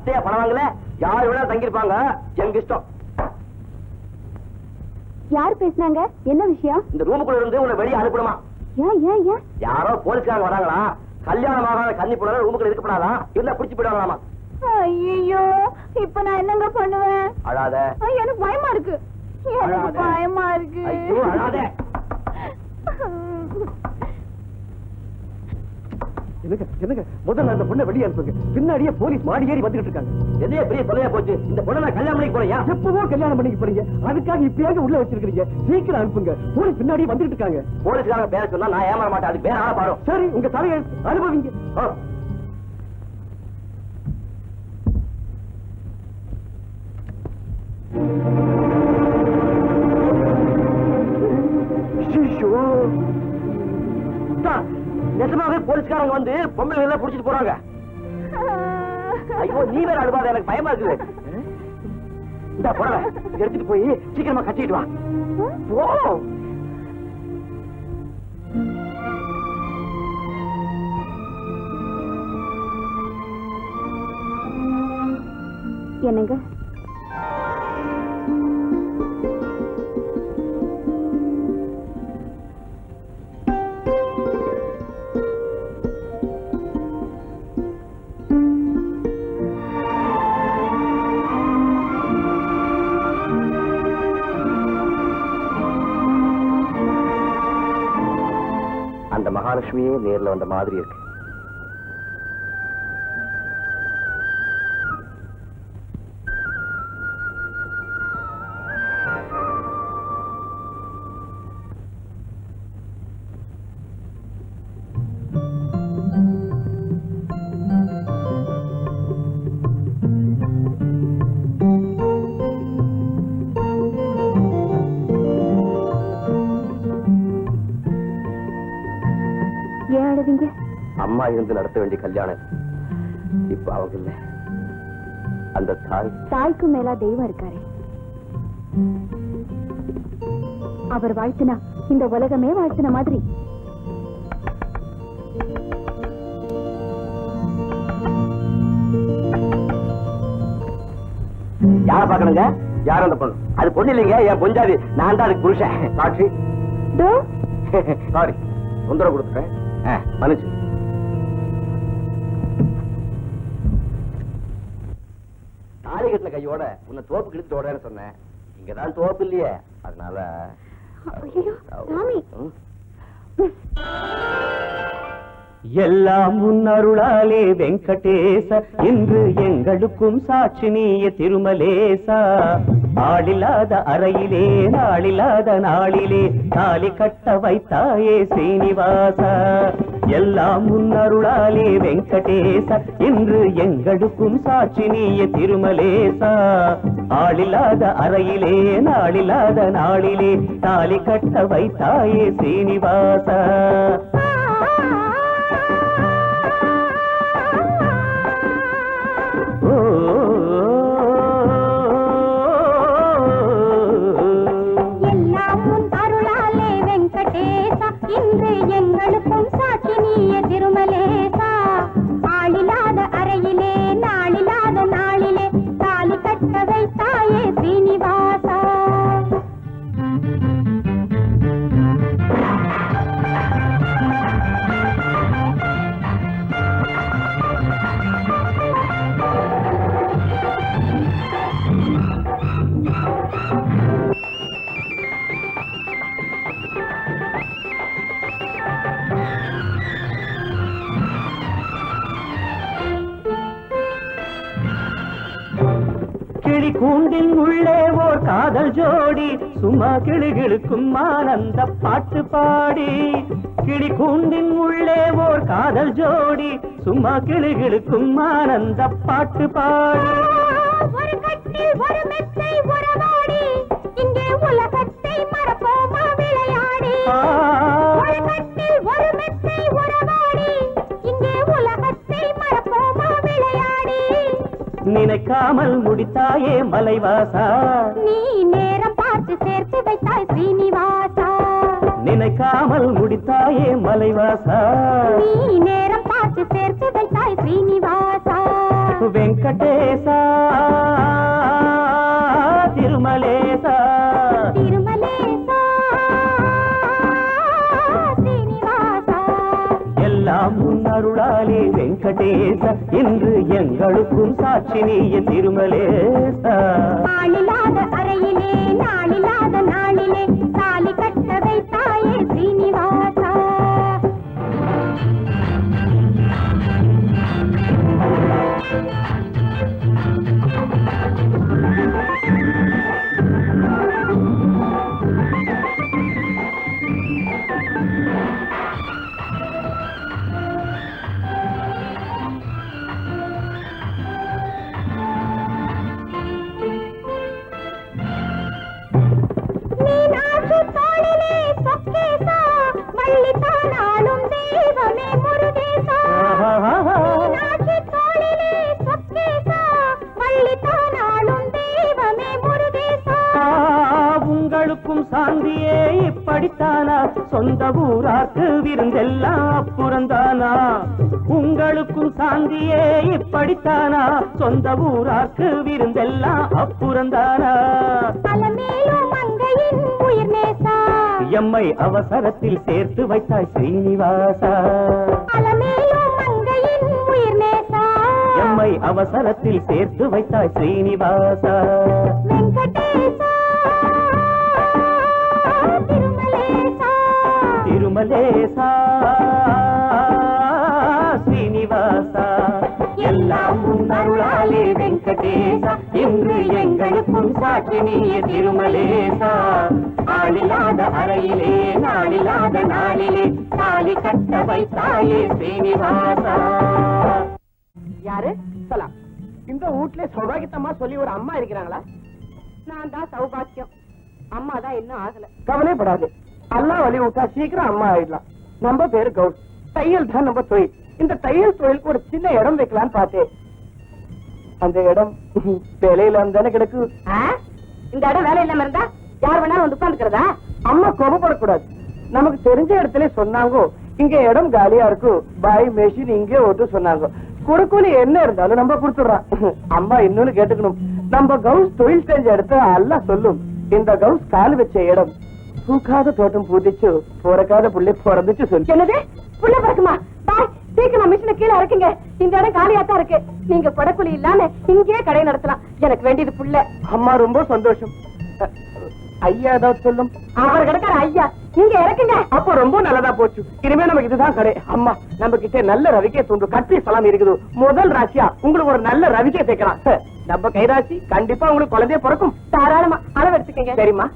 பத்தையா பணம் வாங்கல, யாரு வேணா தங்கிருப்பாங்க, எங்க இஷ்டம். யார் பேசினாங்க? என்ன விஷயம்? இந்த ரூமுக்குள்ள இருந்து உன்னை வெளியே அனுப்பணுமா? யாரோ போலீஸ்காரங்க வராங்களா, கல்யாணம் ஆகாத கன்னி பொண்ணு ரூமுக்குள்ள இருக்கப்படாதா, இல்ல புடிச்சு போயிடுவாங்களாமா. ஐயோ, இப்ப நான் என்னங்க பண்ணுவேன்? அழாத. எனக்கு பயமா இருக்கு, எனக்கு பயமா இருக்கு. ஐயோ அழாத. என்னங்க முதல்ல அந்த பொண்ணை வெளியே அனுப்புங்க, பின்னாடியே போலீஸ் மாடி ஏறி வந்துட்டு இருக்காங்க. எதையே பெரிய தொலையா போச்சு, இந்த பொண்ணை நான் கல்யாணம் பண்ணி போறியா? எப்பவோ கல்யாணம் பண்ணிக்க போறீங்க, அதுக்காக இப்பயாவது உள்ள வச்சிருக்கீங்க, சீக்கிரம் அனுப்புங்க, போலீஸ் பின்னாடியே வந்துட்டு இருக்காங்க. போலீஸ்காரங்க பேர சொன்னா நான் ஏமாற மாட்டேன், அதுக்கு பேர ஆள பாரு. சரி, உங்க தலையை அனுபவிங்க. நிஜமாவே போலீஸ்காரங்க வந்து பொம்பளை எல்லாம் புடிச்சிட்டு போறாங்க. ஐயோ நீ வேற அழுவாத, எனக்கு பயமா இருக்குது. இந்த புடவை எடுத்துட்டு போய் சீக்கிரமா கட்டிட்டு வா. போ. என்னங்க அந்த மகாலட்சுமியே நேர்ல வந்த மாதிரி இருக்கு. அம்மா இருந்து நடத்த வேண்டிய கல்யாணம் இப்ப அவங்க இல்ல, அந்த தாய்க்கு மேலா தெய்வம் இருக்காரு. அவர் வாழ்த்தினா இந்த உலகமே வாழ்த்தின மாதிரி. யார பாக்கணுங்க? யாரும் அந்த பொண்ணு? அது பொண்ணு இல்லைங்க, என் பொஞ்சாதி. நான் தான் அதுக்கு புருஷன். சாட்சி. சாரி, தொந்தரவு கொடுத்துட்டேன், மன்னிச்சு. தாலி கட்டின கையோட உன்னை தோப்பு கிழித்து ஓடுறேன்னு சொன்னேன். இங்கதான் தோப்பு இல்லையே, அதனால. எல்லாம் முன்னருளாலே வெங்கடேச, இன்று எங்களுக்கும் சாட்சி நீய திருமலேசா. ஆளில்லாத அறையிலே நாளில்லாத நாளிலே தாலி கட்ட வைத்தாயே ஸ்ரீனிவாசா. எல்லாம் முன்னருளாலே வெங்கடேச, இன்று எங்களுக்கும் சாட்சி நீய திருமலேசா. ஆளில்லாத அறையிலே நாளில்லாத நாளிலே தாலி கட்ட வைத்தாயே ஸ்ரீனிவாசா. எங்களுக்கும் சாட்சி நீய திருமலேசா. ஆளில்லாத அறையிலே நாளில்லாத நாளிலே தாலி கட்ட வைத்தாயே ஸ்ரீனிவாசா. கிளி கூண்டின் உள்ளே ஓர் காதல் ஜோடி, சும்மா கிளிகளுக்கும் ஆனந்த பாட்டு பாடி. கிளி கூண்டின் உள்ளே ஓர் காதல் ஜோடி, சும்மா கிளிகளுக்கும் ஆனந்த பாட்டு பாடி. ஒரு கட்டில் ஒரு மெத்தை உறவாடி, இங்கே உலகத்தை மறப்போமா விளையாடி. ஒரு கட்டில் ஒரு மெத்தை உறவாடி, இங்கே உலகத்தை மறப்போமா விளையாடி. நினைக்காமல் முடித்தாயே மலைவாசா, நீ நேரம் பார்த்து சேர்த்து வைத்தாய் ஸ்ரீனிவாசா. நினைக்காமல் முடித்தாயே மலைவாசா, நீ நேரம் பார்த்து சேர்த்து வைத்தாய் ஸ்ரீனிவாசா. வெங்கடேசா திருமலேசா திருமலேசா ஸ்ரீனிவாசா எல்லாம் உன் அருளாலே வெங்கடேச இன்று எங்களுக்கும் சாட்சி நீய திருமலேசா ஆளில்லாத அறையிலே நாளில்லாத நாளிலே தாலி கட்ட வைத்தாயே ஸ்ரீனிவாசா மீனாட்சி தோளிலே சொக்கேசா வள்ளித்தானாளும் தெய்வமே முருகேசா மீனாட்சி தோளிலே சொக்கேசா வள்ளித்தானாளும் தெய்வமே முருகேசா உங்களுக்கும் சாந்தியே இப்படித்தானா சொந்த ஊராக்கு விருந்தெல்லாம் அப்புறந்தானா உங்களுக்கும் சாந்தியே இப்படித்தானா சொந்த ஊராக்கு விருந்தெல்லாம் அப்புறந்தானா அலமேலும் மங்கையின் உயிர் நேசா எம்மை அவசரத்தில் சேர்த்து வைத்தாய் ஸ்ரீனிவாசா அலமேலும் மங்கையின் உயிர் நேசா எம்மை அவசரத்தில் சேர்த்து வைத்தாய் ஸ்ரீனிவாசா வெங்கடேசா திருமலேசா திருமலேசா ஸ்ரீனிவாசா எல்லாம் உன் அருளாலே வெங்கடேசா இன்று எங்களுக்கும் சாட்சி நீய திருமலேசா ஆளில்லாத அறையிலே நாளில்லாத நாளிலே தாலி கட்ட வைத்தாயே ஸ்ரீனிவாசா யாரு சலாம் இந்த வீட்ல சௌபாகியத்தம்மா சொல்லி ஒரு அம்மா இருக்கிறாங்களா? நான் தான் சௌபாக்கியம் அம்மா தான் இன்னும் ஆகல கவலைப்படாது, அல்லா வழி விட்டா சீக்கிரம் அம்மா ஆயிடலாம். நம்ம பேரு கவுட், தையல் தான் நம்ம தொழில். இந்த தையல் தொழிலுக்கு ஒரு சின்ன இடம் வைக்கலான்னு பார்த்தேன். அந்த இடம் வேலையில தானே கிடக்கு. இந்த இடம் வேலை இல்லாம இருந்தா யார் வேணாலும் வந்து உட்காந்துக்கிறதா? அம்மா கோபப்படக்கூடாது. நமக்கு தெரிஞ்ச இடத்துல சொன்னாங்க இங்க இடம் காலியா இருக்கு, பாய் மெஷின் இங்கே ஓட்டு சொன்னாங்க. கொடுக்கூலி என்ன இருந்தாலும் நம்ம கொடுத்துடுறான். அம்மா இன்னொன்னு கேட்டுக்கணும், நம்ம கவுஸ் தொழில் செஞ்ச இடத்த அல்ல சொல்லும். இந்த கவுஸ் கால் வச்ச இடம் பூக்காத தோட்டம் பூத்திச்சு பிறக்காத புள்ளை பிறந்துச்சு சொல்லு. என்னது புள்ள பிறக்குமா? பாய் சீக்கிரம் மிஷினை கீழே இறக்குங்க, இந்த இடம் காலியாத்தான் இருக்கு. நீங்க படக்குழி இல்லாம இங்கேயே கடை நடத்தலாம். எனக்கு வேண்டியது புள்ள. அம்மா ரொம்ப சந்தோஷம். ஐயா ஏதாவது சொல்லும். அவர் கிடக்கார ஐயா, நீங்க இறக்குங்க. அப்ப ரொம்ப நல்லதா போச்சு. இனிமே நமக்கு இதுதான் கடை. அம்மா நம்ம கிட்ட நல்ல ரவிக்கை தோன்று கட்டி சலாம் இருக்குது. முதல் ராசியா உங்களுக்கு ஒரு நல்ல ரவிக்கை சேர்க்கலாம். நம்ம கைராசி கண்டிப்பா உங்களுக்கு குழந்தைய பிறக்கும். தாராளமா அளவு எடுத்துக்கங்க. சரிம்மா.